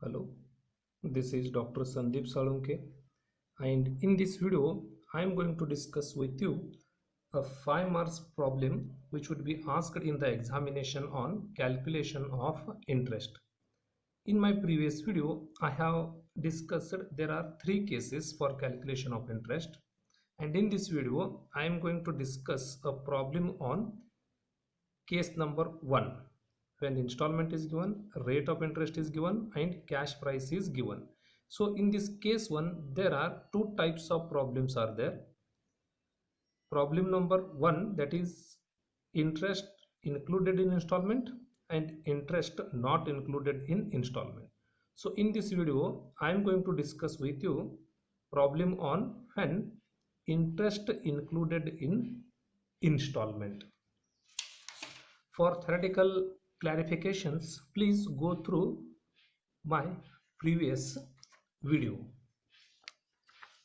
Hello, this is Dr. Sandeep Salunke, and in this video, I am going to discuss with you a 5 marks problem which would be asked in the examination on calculation of interest. In my previous video, I have discussed there are 3 cases for calculation of interest, and in this video, I am going to discuss a problem on case number 1 when installment is given, rate of interest is given, and cash price is given. So in this case 1 there are two types of problems are there. Problem number 1, that is interest included in installment and interest not included in installment. So in this video I am going to discuss with you problem on when interest included in installment. For theoretical clarifications, please go through my previous video.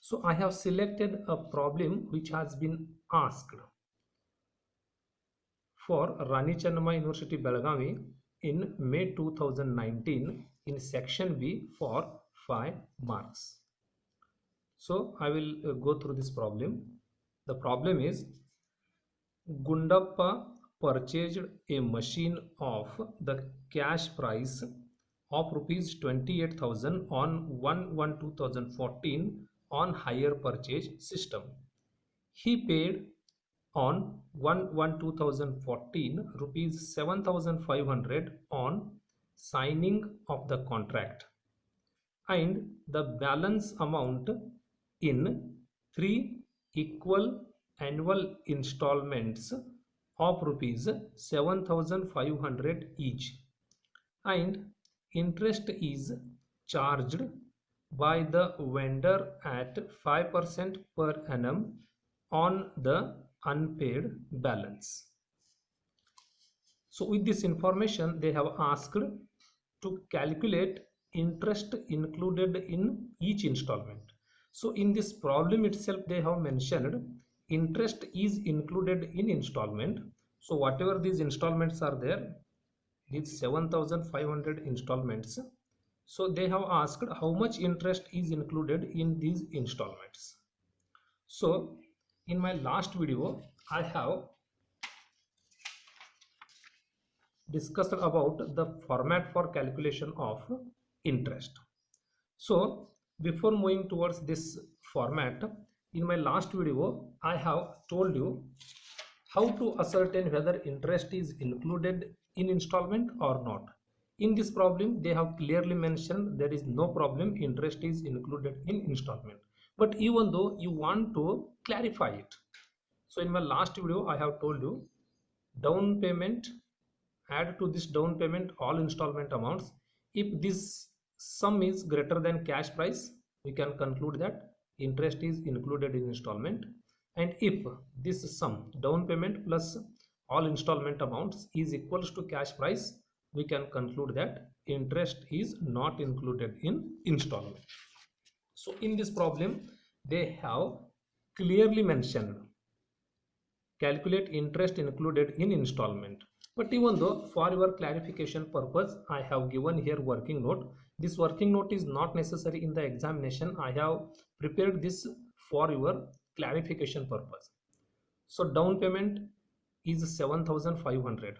So I have selected a problem which has been asked for Rani Chennamma University Belagavi in May 2019 in section B for 5 marks. So I will go through this problem. The problem is Gundappa purchased a machine of the cash price of rupees 28,000 on 1/1/2014 on hire purchase system. He paid on 1/1/2014 rupees 7,500 on signing of the contract, and the balance amount in 3 equal annual installments of rupees 7,500 each, and interest is charged by the vendor at 5% per annum on the unpaid balance. So with this information they have asked to calculate interest included in each installment. So in this problem itself they have mentioned interest is included in installment. So whatever these installments are there, these 7,500 installments, so they have asked how much interest is included in these installments. So in my last video I have discussed about the format for calculation of interest. So before moving towards this format, in my last video I have told you how to ascertain whether interest is included in installment or not. In this problem they have clearly mentioned there is no problem, interest is included in installment, but even though you want to clarify it, so in my last video I have told you down payment, add to this down payment all installment amounts. If this sum is greater than cash price, we can conclude that interest is included in installment, and if this sum down payment plus all installment amounts is equals to cash price, we can conclude that interest is not included in installment. So in this problem they have clearly mentioned calculate interest included in installment. But even though for your clarification purpose I have given here working note, this working note is not necessary in the examination. I have prepared this for your clarification purpose. So down payment is 7,500.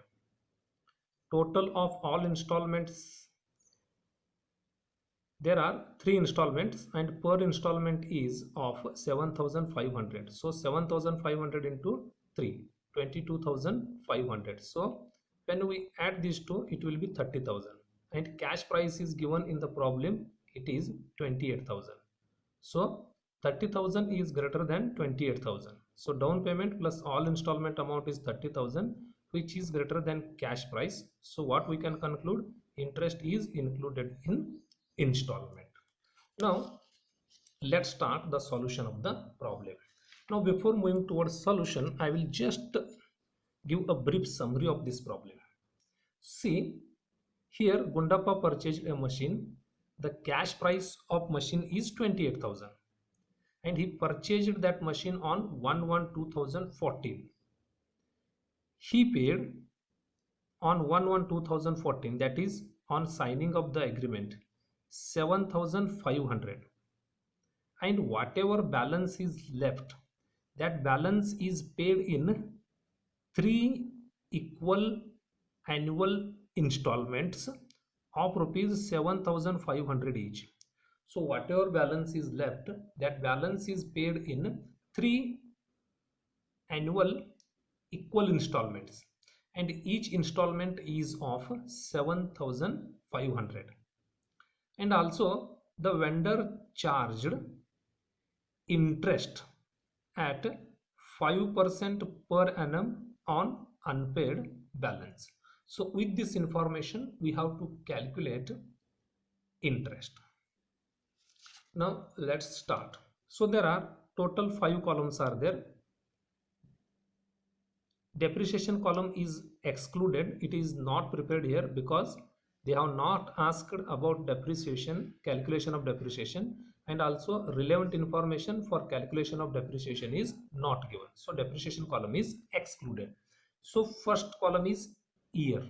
Total of all installments, there are 3 installments and per installment is of 7,500. So 7,500 into 3, 22,500. So when we add these two it will be 30,000, and cash price is given in the problem, it is 28,000. So 30,000 is greater than 28,000. So down payment plus all installment amount is 30,000, which is greater than cash price. So what we can conclude, interest is included in installment. Now let's start the solution of the problem. Now before moving towards solution, I will just give a brief summary of this problem. See, here Gundappa purchased a machine. The cash price of machine is 28,000 and he purchased that machine on 1/1/2014. He paid on 1/1/2014, that is on signing of the agreement. 7,500, and whatever balance is left, that balance is paid in 3 equal annual installments of rupees 7,500 each. So whatever balance is left, that balance is paid in 3 annual equal installments, and each installment is of 7,500. And also the vendor charged interest at 5% per annum on unpaid balance. So with this information we have to calculate interest. Now let's start. So there are total 5 columns are there. Depreciation column is excluded. It is not prepared here because they have not asked about depreciation, calculation of depreciation, and also relevant information for calculation of depreciation is not given. So depreciation column is excluded. So first column is year,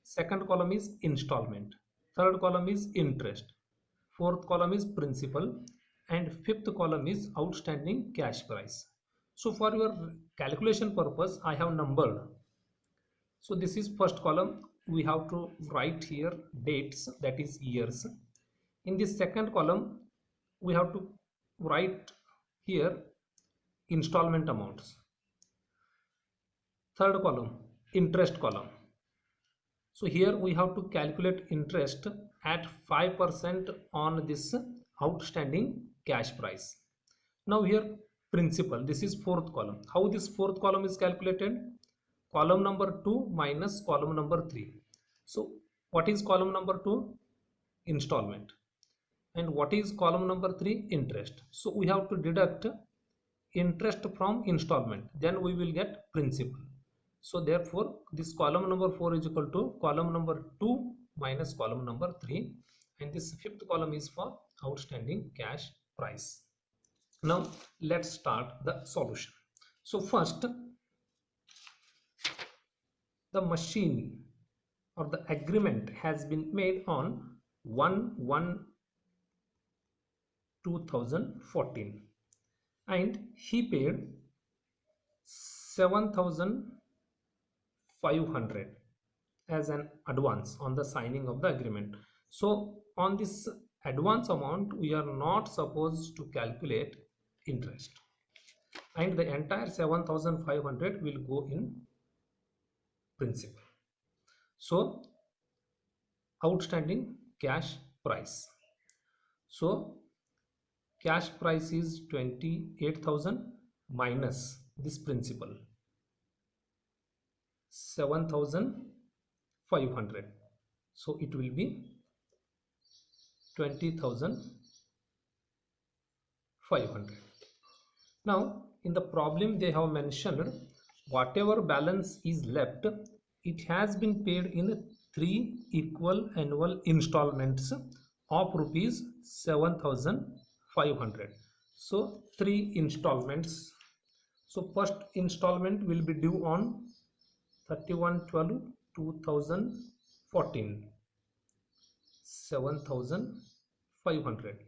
second column is installment, third column is interest, fourth column is principal, and fifth column is outstanding cash price. So for your calculation purpose I have numbered. So this is first column. We have to write here dates, that is years. In this second column we have to write here installment amounts. Third column, interest column. So here we have to calculate interest at 5% on this outstanding cash price. Now here principal, this is fourth column. How this fourth column is calculated? Column number 2 minus column number 3. So what is column number 2? Installment. And what is column number 3? Interest. So we have to deduct interest from installment, then we will get principal. So therefore this column number 4 is equal to column number 2 minus column number 3, and this fifth column is for outstanding cash price. Now let's start the solution. So first, the machine or the agreement has been made on 1/1/2014, and he paid 7,500 as an advance on the signing of the agreement. So on this advance amount we are not supposed to calculate interest, and the entire 7,500 will go in principal. So outstanding cash price. So cash price is 28,000 minus this principal 7,500. So it will be 20,500. Now in the problem they have mentioned whatever balance is left, it has been paid in 3 equal annual installments of rupees 7,500. So 3 installments. So first installment will be due on 31/12/2014, 7,500.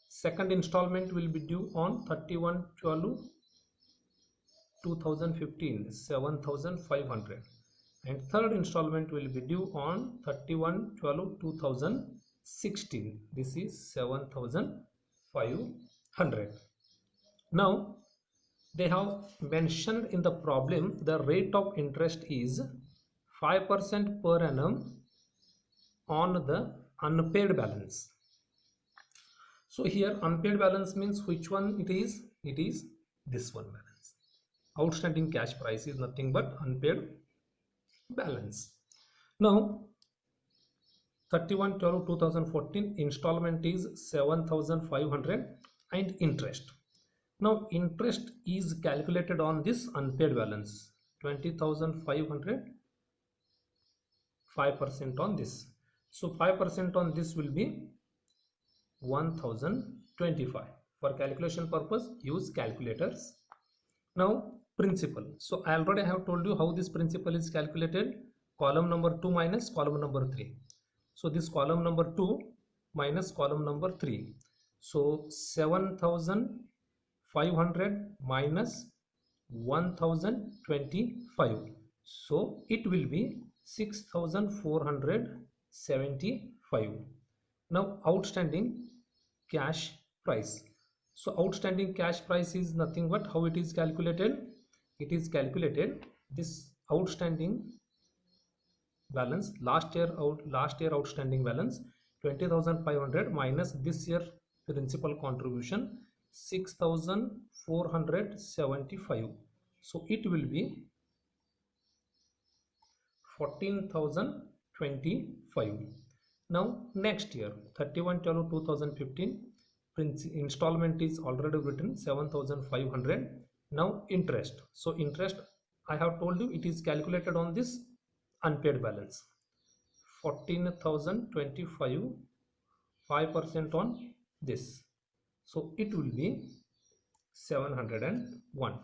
Second installment will be due on 31/12/2015, 7,500. And third installment will be due on 31/12/2016. This is 7,500. Now they have mentioned in the problem the rate of interest is 5% per annum on the unpaid balance. So here unpaid balance means which one it is? It is this one balance. Outstanding cash price is nothing but unpaid balance. Now 31/12/2014 installment is 7,500 and interest. Now interest is calculated on this unpaid balance 20,500, 5% on this. So 5% on this will be 1,025. For calculation purpose use calculators. Now principal. So I already have told you how this principal is calculated. Column number 2 minus column number 3. So this column number 2 minus column number 3. So 7500 minus 1025. So it will be 6475. Now outstanding cash price. So outstanding cash price is nothing but how it is calculated. It is calculated this outstanding balance last year outstanding balance 20,500 minus this year principal contribution 6,475. So it will be 14,025. Now next year 31/12/2015 installment is already written 7,500. Now interest. So interest I have told you it is calculated on this unpaid balance 14,025, 5% on this, so it will be 701.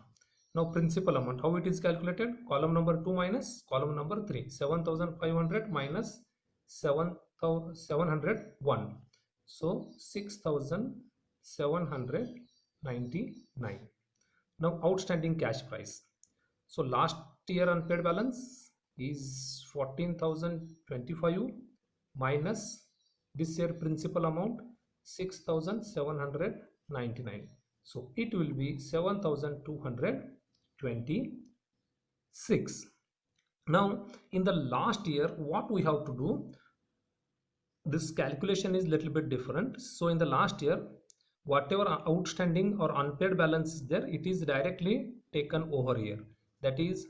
Now principal amount, how it is calculated? Column number 2 minus column number 3. 7,500 minus 701, so 6,799. Now outstanding cash price. So last year unpaid balance is 14,025 minus this year principal amount 6,799. So it will be 7,226. Now in the last year what we have to do, this calculation is little bit different. So in the last year whatever outstanding or unpaid balance is there, it is directly taken over here, that is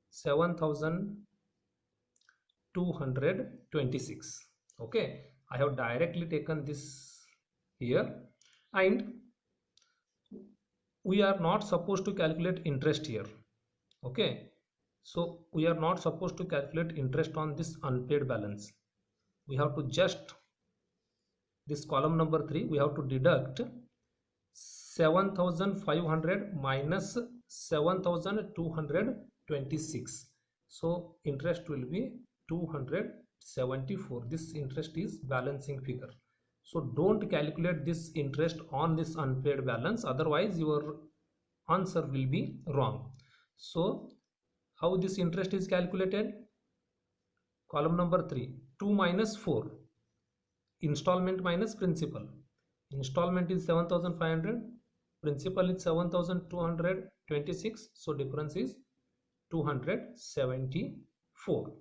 7,226. okay, I have directly taken this here, and we are not supposed to calculate interest here. Okay, so we are not supposed to calculate interest on this unpaid balance. We have to just this column number 3 we have to deduct 7,500 minus 7,226. So interest will be 274. This interest is balancing figure. So don't calculate this interest on this unpaid balance, otherwise your answer will be wrong. So how this interest is calculated? Column number 3, 2 minus 4, installment minus principal. Installment is 7,500, principal is 7,226, so difference is 274.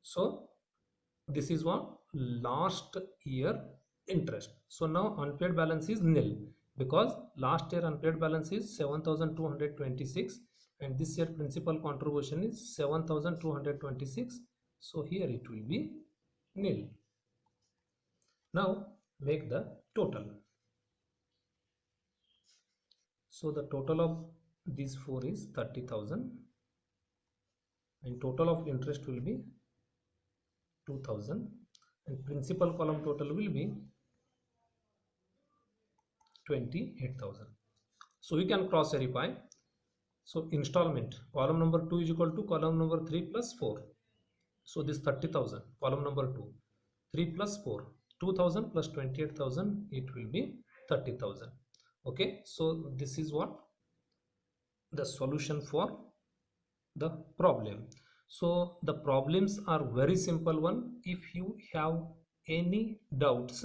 So this is what last year interest. So now unpaid balance is nil because last year unpaid balance is 7,226 and this year principal contribution is 7,226. So here it will be nil. Now make the total. So the total of these 4 is 30,000 and total of interest will be 2,000 and principal column total will be 28,000. So we can cross verify. So installment column number 2 is equal to column number 3 plus 4. So this 30,000 column number 2, 3 plus 4, 2,000 plus 28,000, it will be 30,000. Okay, so this is what the solution for the problem. So the problems are very simple one. If you have any doubts,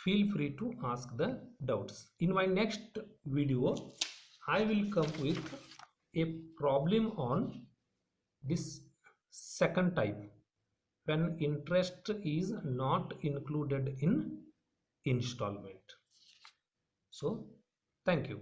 feel free to ask the doubts. In my next video I will come with a problem on this second type, when interest is not included in installment. So thank you.